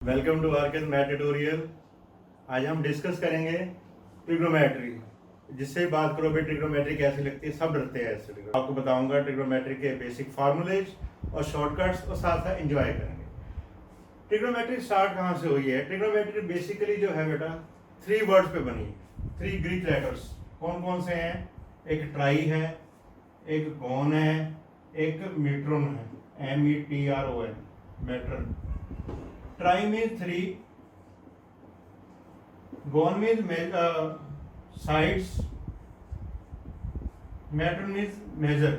Welcome to are के math tutorial. आज हम डिस्कस करेंगे ट्रिग्नोमेट्री। जिससे बात करो भाई ट्रिग्नोमेट्री कैसी लगती है, सब डरते हैं इससे। आपको बताऊंगा ट्रिग्नोमेट्री के बेसिक फार्मूलेज और शॉर्टकट्स और साथ साथ एंजॉय करेंगे। ट्रिग्नोमेट्री स्टार्ट कहाँ से हुई है? ट्रिग्नोमेट्री बेसिकली जो है बेटा 3 वर्ड्स पे बनी है, 3 ग्रीक लेटर्स। कौन कौन से हैं? एक ट्राई है, एक गॉन है, एक मीट्रोन है, METRON, matron. Try means 3, gone means sides, matron means measure।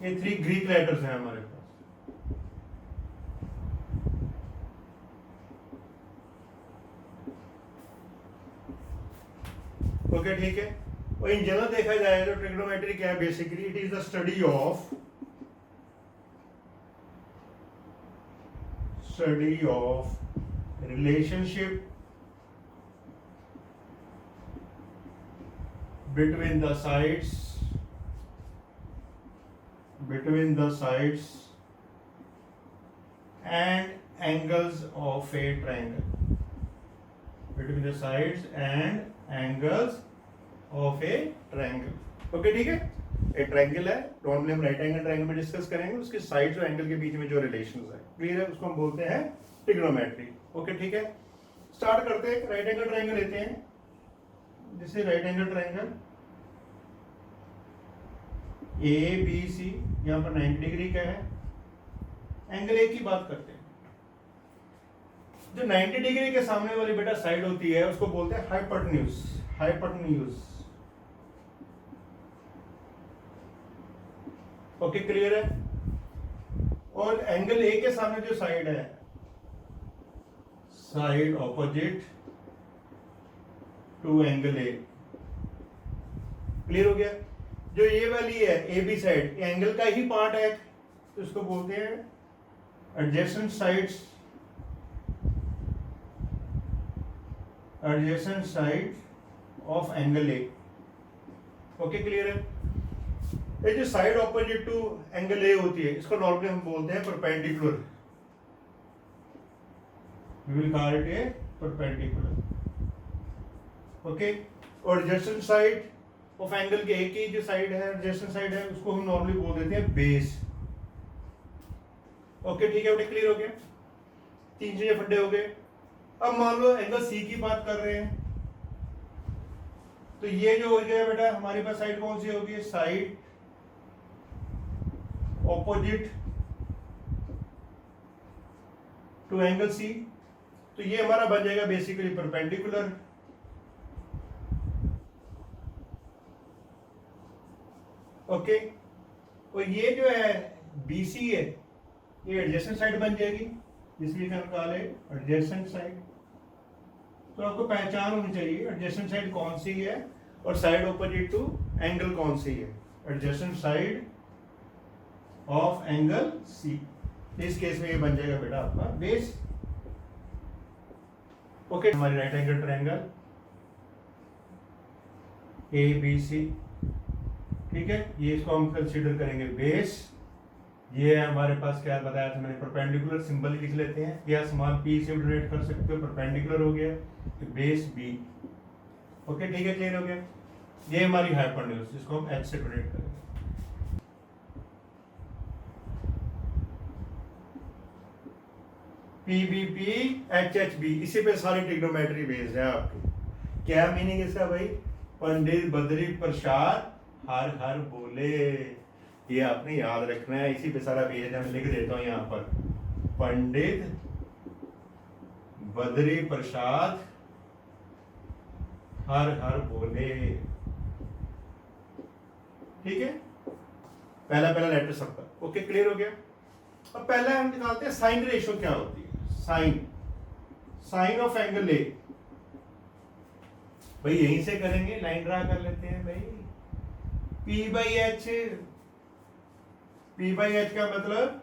ये 3 ग्रीक लेटर्स हैं हमारे पास। ओके ठीक है। और इन जनरल देखा जाए तो ट्रिग्नोमेट्री क्या है? Basically it is the study of relationship between the sides and angles of a triangle, between the sides and angles of a triangle। Okay ठीक है। एक ट्रायंगल है, नॉर्मली हम राइट एंगल ट्रायंगल में डिस्कस करेंगे, उसके साइड्स और angle के बीच में जो रिलेशंस है, क्लियर है? उसको हम बोलते हैं ट्रिग्नोमेट्री। ओके ठीक है। स्टार्ट करते हैं। राइट एंगल ट्रायंगल लेते हैं। जैसे राइट एंगल ट्रायंगल ABC, यहाँ पर 90 डिग्री का है। एंगल ए की बात करते हैं। जो 90 डिग्री के सामने वाली बेटा साइड होती है उसको बोलते हैं हाइपोटेन्यूज। ओके क्लियर है। और एंगल ए के सामने जो साइड है, side opposite to angle A. Clear हो गया? जो ये वाली है AB साइड, ये एंगल का ही पार्ट है, तो इसको बोलते हैं adjacent sides, adjacent side of angle A. Okay clear है। ये जो side opposite to angle A होती है इसको नॉर्मली हम बोलते हैं perpendicular. We will call it a perpendicular. Okay. और एडजेसेंट साइड ऑफ एंगल के ए की जो साइड है, एडजेसेंट साइड है, उसको हम नॉर्मली बोल देते हैं बेस। ओके ठीक है बेटा, क्लियर हो गया? 3 चीजें फंडे हो गए। अब मान लो एंगल सी की बात कर रहे हैं, तो ये जो हो गया बेटा हमारे पास साइड कौन सी होगी? Side opposite to angle C. तो ये हमारा बन जाएगा बेसिकली परपेंडिकुलर। ओके। और ये जो है BC है, ये एडजेसेंट साइड बन जाएगी, इसलिए हम कॉल है एडजेसेंट साइड। तो आपको पहचान होनी चाहिए एडजेसेंट साइड कौन सी है और साइड ऑपोजिट टू एंगल कौन सी है। Adjacent side of angle C, इस केस में ये बन जाएगा बेटा आपका बेस। ओके। हमारी राइट एंगल ट्रायंगल ABC, ठीक है, ये इसको हम कंसीडर करेंगे बेस। ये हमारे पास क्या बताया था मैंने? परपेंडिकुलर सिंबल लिख लेते हैं, या समान P से डिनोट कर सकते हो। परपेंडिकुलर हो गया तो बेस B। ओके ठीक है, क्लियर हो गया? ये हमारी हाइपोटेन्यूज, जिसको हम H से डिनोट करेंगे। PBP HHB, इसी पे सारी ट्रिग्नोमेट्री बेस्ड है आपकी। क्या मीनिंग इसका भाई? पंडित बद्री प्रसाद हर हर बोले। ये आपने याद रखना है, इसी पे सारा बेस्ड है। मैं लिख देता हूं यहाँ पर, पंडित बद्री प्रसाद हर हर बोले। ठीक है, पहला लेटर सबका। ओके क्लियर हो गया? अब पहला हम निकालते हैं साइन रेशो क्या होती है। साइन ऑफ एंगल ए, भाई यहीं से करेंगे, लाइन ड्रा कर लेते हैं भाई। P बाई एच का मतलब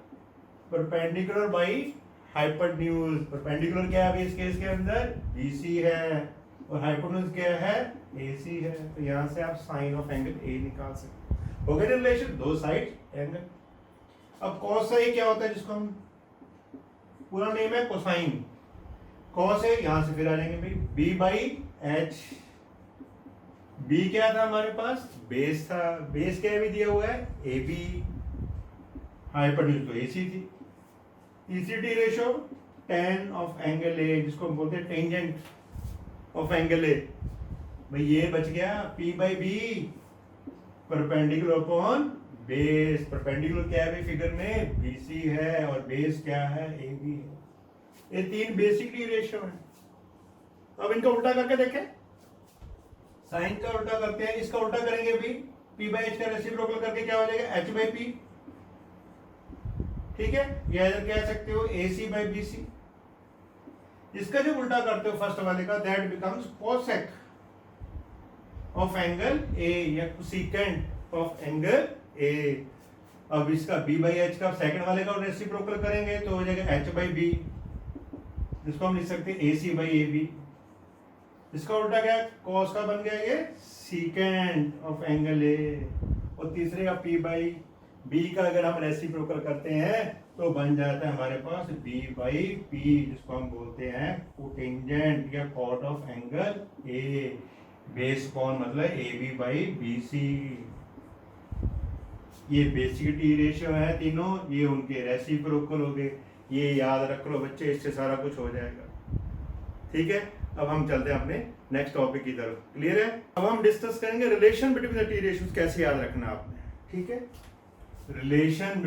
परपेंडिकुलर बाई हाइपोटेन्यूज। परपेंडिकुलर क्या है इस केस के अंदर? BC है, और हाइपोटेन्यूज क्या है? AC है। तो यहां से आप साइन ऑफ एंगल ए निकाल सकते हो गया रिलेशन, दो साइड एंगल। अब कॉस ए क्या होता है, जिसको हम पूरा नेम है कोसाइन, कॉस है, यहां से फिर आ जाएंगे भाई बी बाई एच। बी क्या था हमारे पास, बेस था, बेस क्या भी दिया हुआ है ए बी, हाइपोटेन्यूज तो एसी थी। ECT ratio tan of angle ए, जिसको हम बोलते हैं टेंजेंट ऑफ एंगल ए, भाई ये बच गया P by B perpendicular upon base. Perpendicular क्या है भाई फिगर में, BC है, और बेस क्या है, AB है। ये तीन बेसिकली रेशियो है। अब इनका उल्टा करके देखें, साइन का उल्टा करते हैं, इसका उल्टा करेंगे भी, P बाई एच का रेसिप्रोकल करके क्या हो जाएगा, H बाई P। ठीक है, या इधर कह सकते हो AC बाई BC। इसका जब उल्टा करते हो फर्स्ट वाले का, that becomes cosec of angle ए, या सीकेंट ऑफ एंगल ए। अब इसका बी बाई एच का सेकंड वाले का रेसिप्रोकल करेंगे तो हो जाएगा एच बाई बी, जिसको हम लिख सकते हैं ए सी बाई ए बी। इसका उल्टा क्या, कॉस का बन गया ये सीकेंट ऑफ एंगल ए। और तीसरे का पी बाई बी का अगर हम रेसिप्रोकल करते हैं तो बन जाता है हमारे पास बी बाई पी, जिसको हम बोलते हैं कोटेंजेंट या cot of angle A. Base कौन मतलब A B by B C. ये बेसिक रेशियो है तीनों, ये उनके रेसिप्रोकल हो गए। ये याद रख लो बच्चे, इससे सारा कुछ हो जाएगा। ठीक है, अब हम चलते हैं अपने नेक्स्ट टॉपिक की तरफ। क्लियर है, अब हम डिस्कस करेंगे relation between the T ratios, कैसे याद रखना आपने। ठीक है, रिलेशन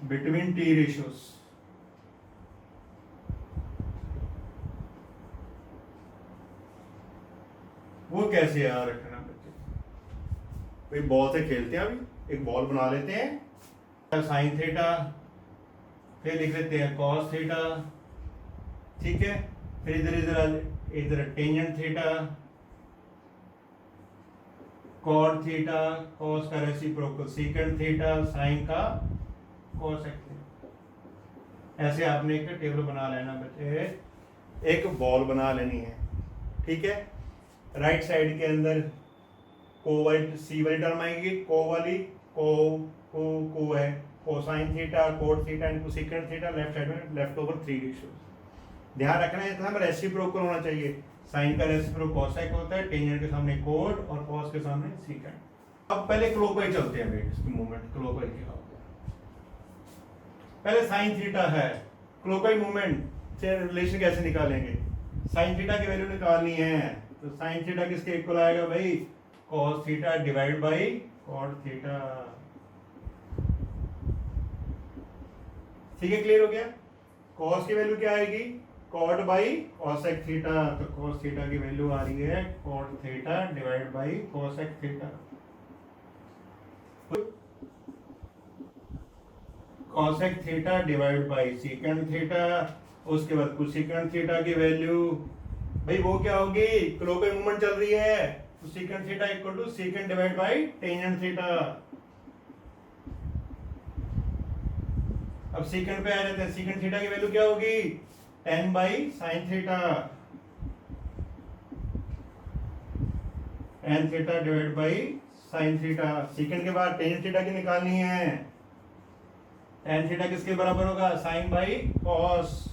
बिटवीन टी रेशियोज। वो कैसे याद रखना बच्चे, कोई बॉल से खेलते हैं, अभी एक बॉल बना लेते हैं, साइन थीटा, फिर लिख लेते हैं कॉस थीटा। ठीक है, फिर इधर tangent theta, cot theta, cos का रेसिप्रोकल सीकेंट थीटा, साइन का कोसेक थीटा। ऐसे आपने एक टेबल बना लेना बच्चे, एक बॉल बना लेनी है। ठीक है, राइट साइड के अंदर को वाली सी वाली टर्म आएगी, को वाली को है cosine theta, cot theta into secant theta. Left side में लेफ्ट ओवर 3 रेशियो। ध्यान रखना है इसमें रेसिप्रोकल होना चाहिए। साइन का रेसिप्रोकल कोसेक होता है, टेंजेंट के सामने कोट और कॉस के सामने सीकेंट। अब पहले क्लॉकवाइज चलते हैं बेटा, इसकी मूवमेंट क्लॉकवाइज क्या होता है। पहले साइन थीटा है, क्लॉकवाइज मूवमेंट से रिलेशन कैसे निकालेंगे, साइन थीटा की वैल्यू निकालनी है, तो साइन थीटा किसके इक्वल आएगा भाई, cos theta divide by cot theta. ठीक है, क्लियर हो गया। कॉस की वैल्यू क्या आएगी, कॉट बाई कॉसेक थीटा, तो कॉस थीटा की वैल्यू आ रही है cot theta divide by cosec theta. Cosec theta divide by secant theta, उसके बाद कोसेकेंट थीटा की वैल्यू भाई वो क्या होगी, क्लॉकवाइज मूवमेंट चल रही है तो secant theta equal to secant divide by tangent theta. अब सीकेंट पे आ जाते हैं, सीकेंट थीटा की वैल्यू क्या होगी, tan by sine theta, tan theta divide by sine theta. Secant के बाद टेंजेंट थीटा की निकालनी है, tan थीटा किसके बराबर होगा, साइन बाई कॉस।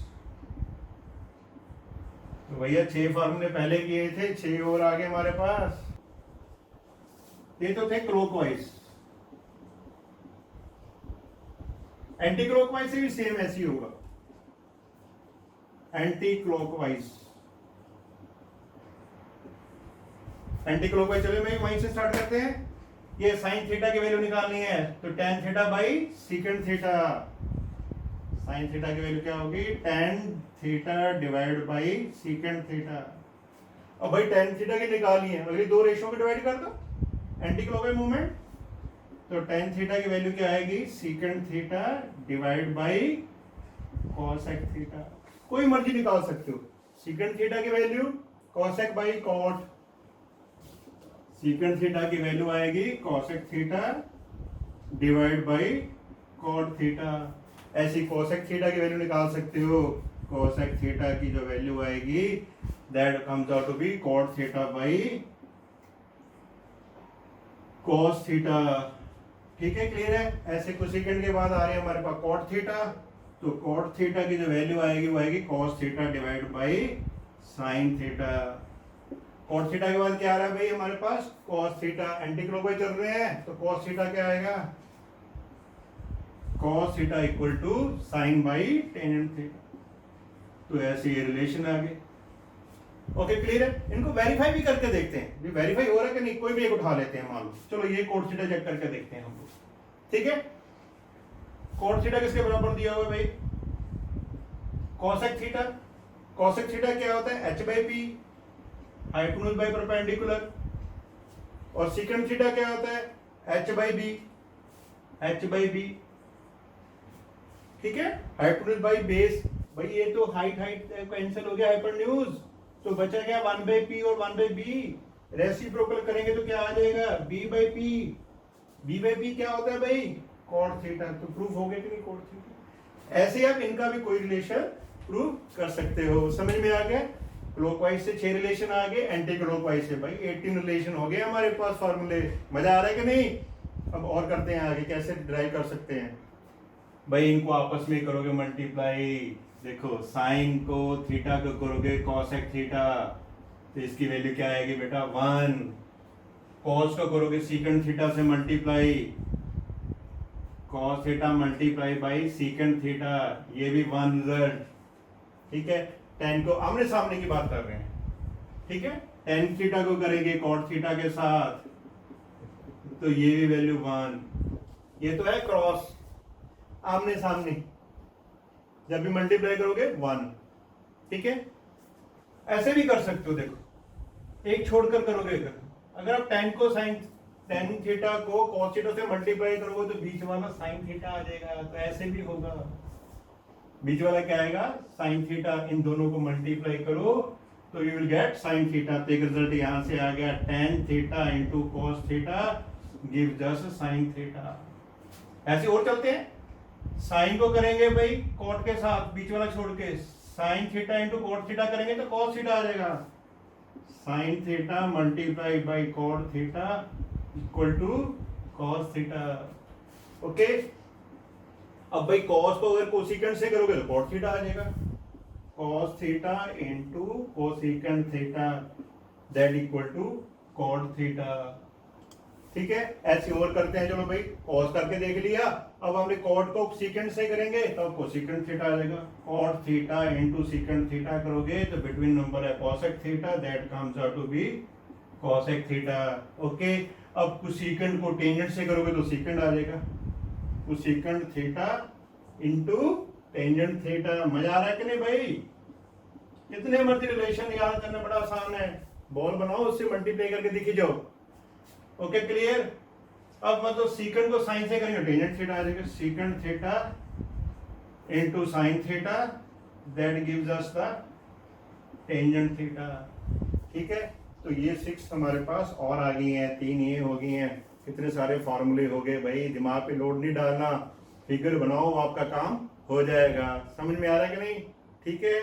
तो भैया 6 फार्मूले पहले किए थे, 6 और आगे हमारे पास। ये तो थे क्लॉकवाइज। एंटी क्लॉकवाइज से भी सेम ऐसी होगा, एंटी क्लॉकवाइज। एंटी क्लॉकवाइज चले मैं वहीं से स्टार्ट करते हैं। ये साइन थीटा की वैल्यू निकालनी है, तो tan theta by secant theta. Sine theta की वैल्यू क्या होगी, tan theta divide by secant theta. अब भाई tan थीटा की निकालनी है, अगली दो रेशियो को डिवाइड कर दो, एंटी क्लॉकवाइज मूवमेंट, तो tan थीटा की वैल्यू क्या आएगी, secant theta divide by cosec theta. कोई मर्जी निकाल सकते हो, सीकेंट थीटा की value cosec by cot, secant theta की वैल्यू आएगी cosec theta divide by cot theta. ऐसी कॉसेक थीटा की वैल्यू निकाल सकते हो, कॉसेक थीटा की जो वैल्यू आएगी that comes out to be cot theta by cos theta. ठीक है, क्लियर है। ऐसे कोसेकेंड के बाद आ रहे हैं हमारे पास कॉट थीटा, तो कॉट थीटा की जो वैल्यू आएगी वो आएगी cos theta divide by sine theta. Cot theta के बाद क्या आ रहा है भाई हमारे पास कॉस थीटा, एंटी क्लॉकवाइज चल रहे हैं तो कॉस थीटा क्या आएगा, cos theta equal to sine by tangent theta. तो ऐसे ये रिलेशन आ गए। ओके, क्लियर है। इनको वेरीफाई भी करके देखते हैं, भी वेरीफाई हो रहा है कि नहीं, कोई भी एक उठा लेते हैं मान लो, चलो ये कॉट थीटा चेक करके देखते हैं हम लोग, ठीक है। कॉट थीटा किसके बराबर दिया हुआ है भाई, कॉसेक थीटा। कॉसेक थीटा क्या होता है, h by P, hypotenuse by perpendicular, और सेकंड थीटा क्या होता है, h by B, h by B, ठीक है। हाइपोटेन्यूज बाई बेस, भाई ये तो हाइट हाइट कैंसिल हो गया, हाइपोटेन्यूज, तो बचा क्या 1 बाई पी और 1 बाई बी, रेसिप्रोकल करेंगे तो क्या आ जाएगा b by P. b by P क्या होता है भाई, कॉट थीटा। तो प्रूफ हो गया कि नहीं कॉट थीटा। ऐसे आप इनका भी कोई रिलेशन प्रूव कर सकते हो। समझ में आ गया, क्लॉकवाइज से 6 रिलेशन आ गए, एंटी क्लॉकवाइज से भाई 18 रिलेशन हो गए हमारे पास फार्मूले। मजा आ रहा है कि नहीं। अब और करते हैं आगे, कैसे ड्राइव कर सकते हैं भाई, इनको आपस में करोगे मल्टीप्लाई। देखो साइन को थीटा को करोगे कॉसेक थीटा, तो इसकी वैल्यू क्या आएगी बेटा 1। कॉस को करोगे सीकेंड थीटा से multiply, cos theta multiply by secant theta, ये भी 1 रिजल्ट, ठीक है। टेन को आमने सामने की बात कर रहे हैं, ठीक है। टेन थीटा को करेंगे कॉट थीटा के साथ, तो ये भी वैल्यू 1। ये तो है क्रॉस, आमने सामने, जब भी मल्टीप्लाई करोगे 1, ठीक है। ऐसे भी कर सकते हो, देखो एक छोड़कर करोगे, अगर आप टेन को साइन टेन थीटा को कॉस थीटा से मल्टीप्लाई करोगे तो बीच वाला साइन थीटा आ जाएगा, तो ऐसे भी होगा। बीच वाला क्या आएगा साइन थीटा, इन दोनों को मल्टीप्लाई करो तो you will get sine theta. तो एक रिजल्ट यहां से आ गया, tan theta into cos theta give just sine theta. ऐसे और चलते हैं, साइन को करेंगे भाई कॉट के साथ, बीच वाला छोड़ के, sine theta into cot theta करेंगे तो कॉस थीटा आ जाएगा। Sine theta multiply by cot theta equal to cos theta. Okay, अब भाई कॉस को अगर कोसिकेंट से करोगे तो कॉट थीटा आ जाएगा, cos theta into cosecant theta that equal to cot theta, ठीक है। ऐसे और करते हैं, चलो भाई कॉस करके देख लिया, अब हमने कॉट को सीकेंट से करेंगे तो कोसिकेंट थीटा आ जाएगा। Cot theta into secant theta करोगे तो बिटवीन नंबर है cosec theta that comes out to be cosec theta. Okay, अब कोसिकेंट को टेंजेंट से करोगे तो सीकेंट आ जाएगा, cosecant theta into tangent theta. मजा आ रहा है कि नहीं भाई, कितने मर्जी रिलेशन याद करना बड़ा आसान है, बॉल बनाओ उससे मल्टीप्लाई करके दिखी जाओ। Okay, clear. अब मतलब सीकेंट को साइन से करेंगे टेंजेंट थीटा आ जाएगा, secant theta into sine theta that gives us the tangent theta, ठीक है। तो ये 6 हमारे पास और आ गई हैं, 3 ये हो गई हैं, कितने सारे फॉर्मूले हो गए भाई। दिमाग पे लोड नहीं डालना, फिगर बनाओ, आपका काम हो जाएगा। समझ में आ रहा है कि नहीं, ठीक है।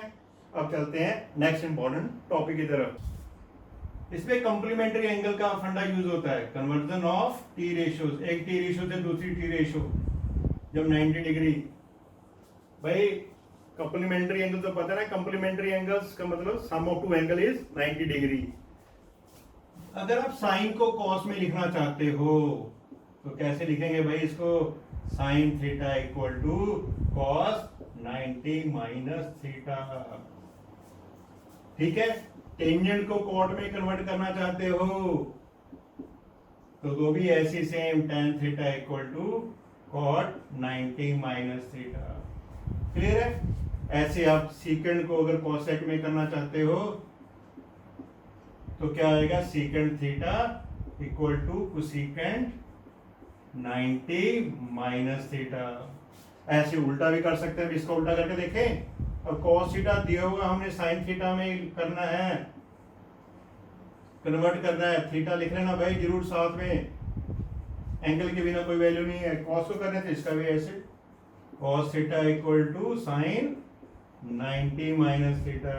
अब चलते हैं नेक्स्ट इंपॉर्टेंट टॉपिक की तरफ। इसमें कंप्लीमेंट्री एंगल का फंडा यूज होता है, कन्वर्जन ऑफ टी रेशियोज, एक टी रेशियो से दूसरी टी रेशियो जब 90 डिग्री। भाई कंप्लीमेंट्री एंगल तो पता है ना, कंप्लीमेंट्री एंगल्स का मतलब sum of two angle is 90 degree. अगर आप साइन को कॉस में लिखना चाहते हो तो कैसे लिखेंगे भाई इसको, sine theta equal to cos 90 minus theta, ठीक है। टेंजेंट को कॉट में कन्वर्ट करना चाहते हो तो भी ऐसी same tan theta equal to cot 90 minus theta. Clear है। ऐसे आप सीकेंड को अगर कॉसेक में करना चाहते हो तो क्या आएगा, secant theta equal to cosecant 90 minus theta. ऐसे उल्टा भी कर सकते हैं, इसको उल्टा करके देखें। अब कॉस थीटा दिया हुआ हमने साइन थीटा में करना है, कन्वर्ट करना है, थीटा लिख लेना भाई जरूर साथ में, एंगल के बिना कोई वैल्यू नहीं है। कॉस को करने थे इसका भी ऐसे, cos theta equal to sine 90 minus theta.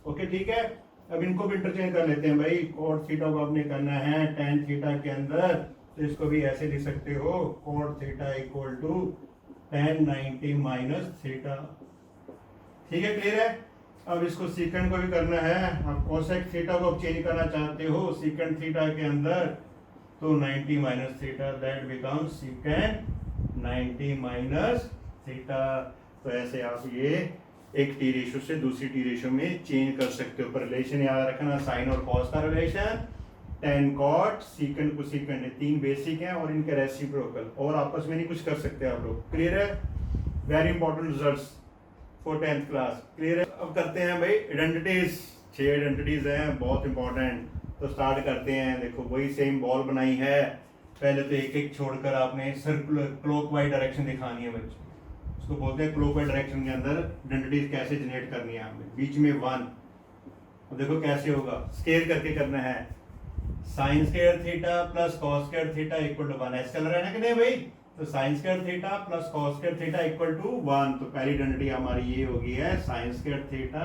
Okay, ठीक है। अब इनको भी इंटरचेंज कर लेते हैं भाई, कॉट थीटा को आपने करना है tan थीटा के अंदर तो इसको भी ऐसे लिख सकते हो cot theta equal to tan 90 minus theta. ठीक है, क्लियर है। अब इसको सीकेंड को भी करना है। आप कोसेक थीटा को चेंज करना चाहते हो सीकेंड थीटा के अंदर, तो 90 minus theta, that becomes सीकेंड 90 minus theta. तो ऐसे आप ये एक टी रेशो से दूसरी टी रेशो में चेंज कर सकते हो। पर रिलेशन याद रखना, साइन और कॉस का रिलेशन, tan cot सीकेंड को सीकेंड, तीन बेसिक हैं और इनके रेसिप्रोकल, और आपस में नहीं कुछ कर सकते आप लोग। क्लियर है, very important results for 10th class. Clear है। अब करते हैं भाई आइडेंटिटीज, 6 आइडेंटिटीज हैं बहुत इंपॉर्टेंट। तो स्टार्ट करते हैं। देखो वही सेम बॉल बनाई है, पहले तो एक एक छोड़कर आपने सर्कुलर क्लॉकवाइज डायरेक्शन दिखानी है बच्चे, उसको बोलते हैं क्लॉकवाइज डायरेक्शन के अंदर आइडेंटिटीज कैसे जनरेट करनी है आपने। बीच में 1, अब देखो कैसे होगा, स्केयर करके करना है। Sine square theta plus cos square theta equal to 1, ऐसे चल रहा है ना कि नहीं भाई। तो sine square theta plus cos square theta equal to 1। तो पहली आइडेंटिटी हमारी ये होगी है sine square theta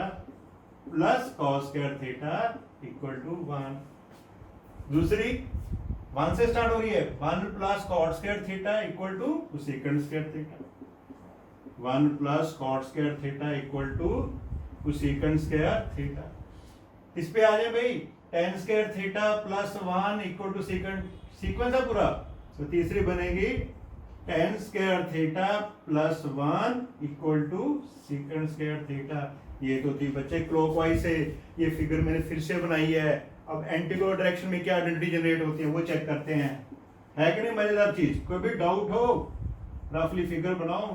plus cos square theta equal to 1। दूसरी 1 से स्टार्ट हो रही है, 1 plus cot square theta equal to second square theta, 1 plus cot square theta equal to second square theta. इस पे आ जाए भाई, tan square theta plus 1 equal to second, sequence है पूरा। तो तीसरी बनेगी tan square theta plus 1 equal to second square theta. ये तो थी बच्चे क्लॉकवाइज से, ये फिगर मैंने फिर से बनाई है। अब एंटी क्लॉक डायरेक्शन में क्या आइडेंटिटी जनरेट होती है वो चेक करते हैं, है कि नहीं मजेदार चीज। कोई भी डाउट हो रफली फिगर बनाओ,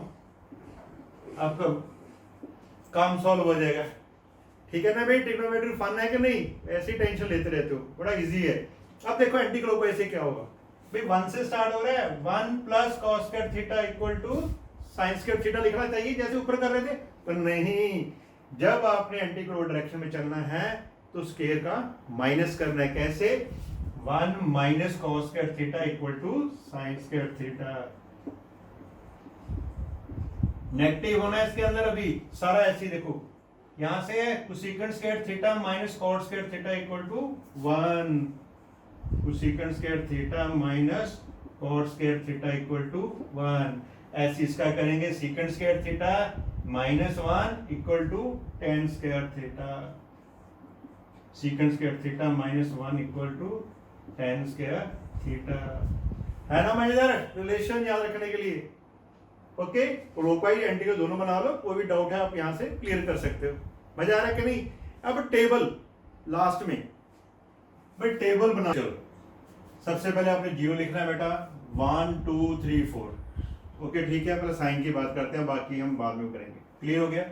आपका काम सॉल्व हो जाएगा। ठीक है ना भाई, ट्रिग्नोमेट्री फन है कि नहीं, ऐसी टेंशन लेते रहते हो, बड़ा इजी है। अब देखो एंटी क्लॉकवाइज से क्या होगा भाई, 1 से स्टार्ट हो रहा है, 1 plus cos square theta equal to sine square theta लिखना चाहिए जैसे ऊपर कर रहे थे, पर नहीं। जब आपने एंटी क्लॉक डायरेक्शन में चलना है तो स्क्वायर का माइनस करना है। कैसे, 1 minus cos square theta equal to sine square theta. Negative होना है इसके अंदर, अभी सारा ऐसे ही देखो, यहां से है cosecant square theta minus cot square theta equal to 1, cosecant square theta minus cot square theta equal to 1। ऐसे इसका करेंगे secant square theta minus 1 equal to tan square theta, secant square theta minus 1 equal to tan square theta. है ना मजेदार relation याद रखने के लिए। ओके, क्लॉकवाइज एंटी को दोनों बना लो, कोई भी डाउट है आप यहां से क्लियर कर सकते हो। मजा आ रहा है कि नहीं। अब टेबल लास्ट में भाई, टेबल बना। चलो सबसे पहले आपने जीरो लिखना है बेटा, 1 2 3 4। ओके ठीक है, पहले साइन की बात करते हैं, बाकी हम बाद में करेंगे। क्लियर हो गया।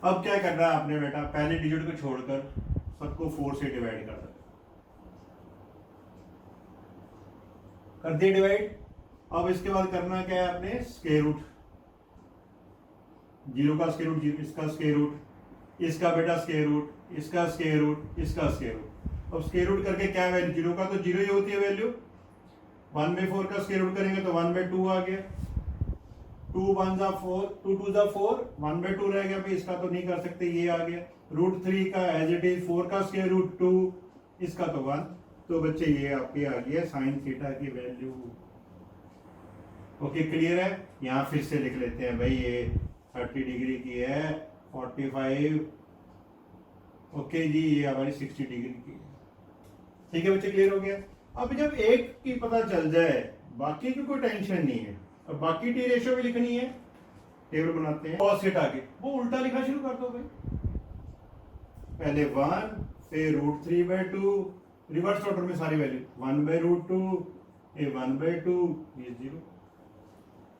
अब क्या करना है आपने बेटा, पहले डिजिट को छोड़कर सबको 4 से डिवाइड कर दिए डिवाइड। अब इसके बाद करना क्या है आपने, स्क्वायर रूट, 0 का स्क्वायर रूट 0, इसका स्क्वायर रूट, इसका बेटा स्क्वायर रूट, इसका स्क्वायर रूट, इसका स्क्वायर रूट। अब स्क्वायर रूट करके क्या वैल्यू, 0 का तो 0 ही होती है वैल्यू। 1/4 का स्क्वायर रूट करेंगे तो 1/2 आ गया, 2 1 जा 4, 2 2 जा 4, 1/2 रह गया भाई, इसका तो नहीं कर सकते, ये आ गया। √3 का एज इट इज, 4 का स्क्वायर रूट 2, इसका तो 1। तो बच्चे ये आपकी आ गई है साइन थीटा की वैल्यू। ओके क्लियर है। यहाँ फिर से लिख लेते हैं भाई, ये 30 डिग्री की है, 45। ओके जी, ये हमारी 60 डिग्री की है। ठीक है बच्चे, क्लियर हो गया। अब जब एक की पता चल जाए, बाकी की कोई टेंशन नहीं है। अब बाकी टी रेशियो भी लिखनी है, टेबल बनाते हैं। कॉस थीटा के वो उल्टा लिखना शुरू कर दो भाई, पहले 1 फिर √3/2, रिवर्स ऑर्डर में सारी वैल्यू, 1/√2, ये 1/2, ये 0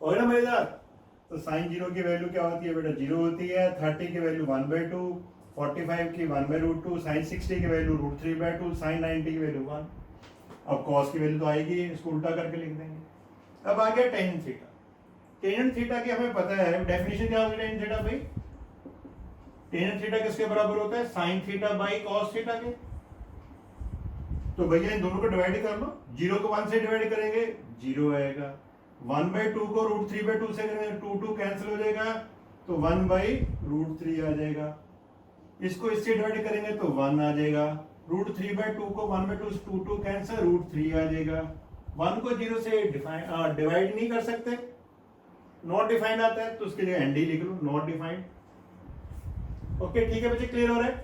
और ना मजेदार। तो साइन 0 की वैल्यू क्या होती है बेटा, 0 होती है। 30 की वैल्यू 1/2, 45 की 1/√2, साइन 60 की वैल्यू √3/2, साइन 90 की वैल्यू 1। अब कॉस की वैल्यू तो आएगी, इसको उल्टा करके लिख देंगे। अब आ गया टेन थीटा। टेन थीटा की हमें पता है डेफिनेशन क्या होगी टेन थीटा भाई, टेन थीटा किसके बराबर होता है, sine theta by cos theta के। तो भैया इन दोनों को डिवाइड कर लो, 0 को 1 से डिवाइड करेंगे 0 आएगा, 1/2 को √3/2 से करेंगे 2 कैंसिल हो जाएगा, तो 1/√3 आ जाएगा। इसको इससे डिवाइड करेंगे तो 1 आ जाएगा, √3/2 को 1/2 से 2 कैंसिल, √3 आ जाएगा। 1 को 0 से डिवाइड नहीं कर सकते, नॉट डिफाइंड आता है तो उसके लिए एनडी लिख लो, नॉट डिफाइंड। ओके ठीक है बच्चे, क्लियर हो रहा है।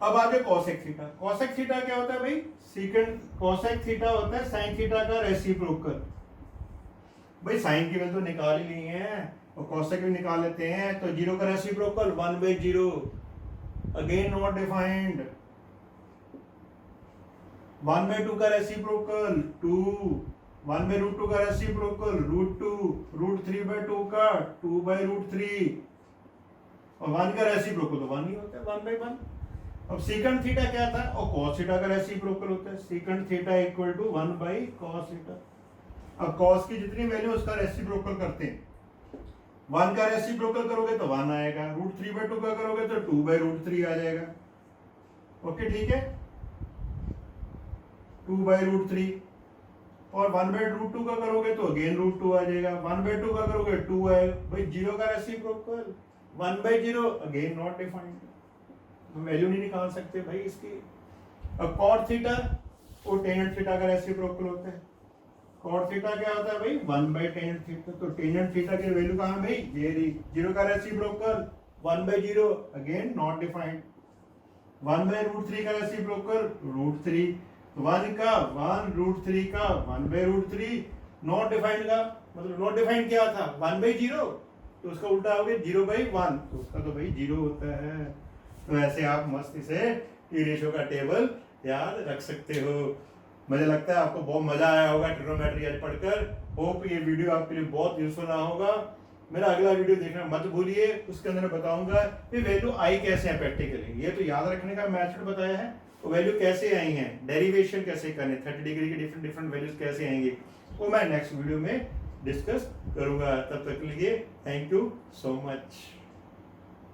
अब आगे कोसेक थीटा। कोसेक थीटा क्या होता है भाई, सीकेंड कोसेक थीटा होता है साइन थीटा का रेसिप्रोकल। भाई साइन की वैल्यू तो निकाल ही ली है और कोसेक भी निकाल लेते हैं, तो 0 का रेसिप्रोकल 1/0, अगेन नॉट डिफाइंड। 1/2 का रेसिप्रोकल 2, 1/√2 का रेसिप्रोकल √2, √3/2 का 2/√3, और 1 का रेसिप्रोकल तो 1 ही होता है, 1/1। अब सीकेंड थीटा क्या था, और cos थीटा का रेसिप्रोकल होता है, secant theta equal to 1/cos theta. अब cos की जितनी वैल्यू उसका रेसिप्रोकल करते हैं, 1 का रेसिप्रोकल करोगे तो 1 आएगा, √3/2 का करोगे तो 2/√3 आ जाएगा। ओके ठीक है, 2/√3, और 1/√2 का करोगे तो अगेन √2 आ जाएगा, 1/2 का करोगे 2 आएगा। भाई 0 का reciprocal 1/0, again not defined, value नहीं निकाल सकते भाई इसकी। अब cot थीटा और tan थीटा का रेसिप्रोकल होता है। cot थीटा क्या होता है भाई, 1/tan थीटा, तो tan थीटा की वैल्यू कहाँ है भाई, ये रही। 0 का रेसिप्रोकल 1/0, अगेन नॉट डिफाइंड। 1/√3 का रेसिप्रोकल √3, 1 का 1, √3 का 1/√3, नॉट डिफाइंड का मतलब नॉट डिफाइंड क्या था, 1/0, तो उसका उल्टा हो गया 0/1, तो उसका तो भाई 0 होता है। तो ऐसे आप मस्ती से टी रेशियो का टेबल याद रख सकते हो। मुझे लगता है आपको बहुत मजा आया होगा ट्रिग्नोमेट्री आज पढ़कर। होप ये वीडियो आपके लिए बहुत यूजफुल रहा होगा। मेरा अगला वीडियो देखना मत भूलिए, उसके अंदर बताऊंगा कि वैल्यू आई कैसे है प्रैक्टिकली। ये तो याद रखने का मेथड बताया है, तो वैल्यू कैसे आई है, डेरिवेशन कैसे करने, 30 डिग्री की डिफरेंट डिफरेंट वैल्यूज कैसे आएंगे, वो मैं नेक्स्ट वीडियो में डिस्कस करूंगा। तब तक के लिए थैंक यू सो मच।